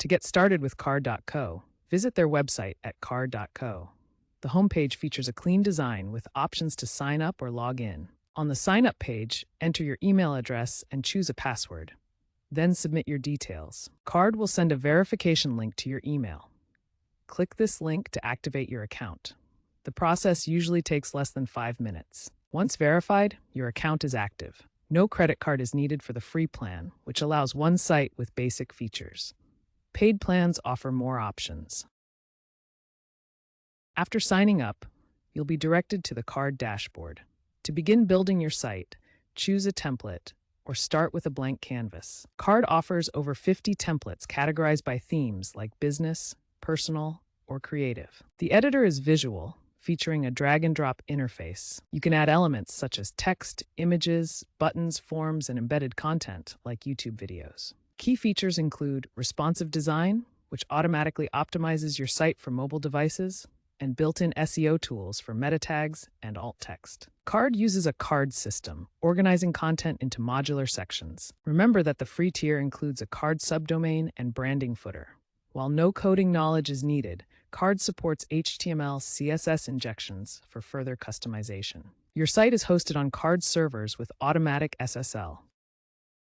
To get started with Card.co, visit their website at card.co. The homepage features a clean design with options to sign up or log in. On the sign up page, enter your email address and choose a password. Then submit your details. Card will send a verification link to your email. Click this link to activate your account. The process usually takes less than 5 minutes. Once verified, your account is active. No credit card is needed for the free plan, which allows one site with basic features. Paid plans offer more options. After signing up, you'll be directed to the Card dashboard. To begin building your site, choose a template or start with a blank canvas. Card offers over 50 templates categorized by themes like business, personal, or creative. The editor is visual, featuring a drag-and-drop interface. You can add elements such as text, images, buttons, forms, and embedded content like YouTube videos. Key features include responsive design, which automatically optimizes your site for mobile devices, and built-in SEO tools for meta tags and alt text. Card uses a card system, organizing content into modular sections. Remember that the free tier includes a card subdomain and branding footer. While no coding knowledge is needed, Card supports HTML, CSS injections for further customization. Your site is hosted on Card servers with automatic SSL.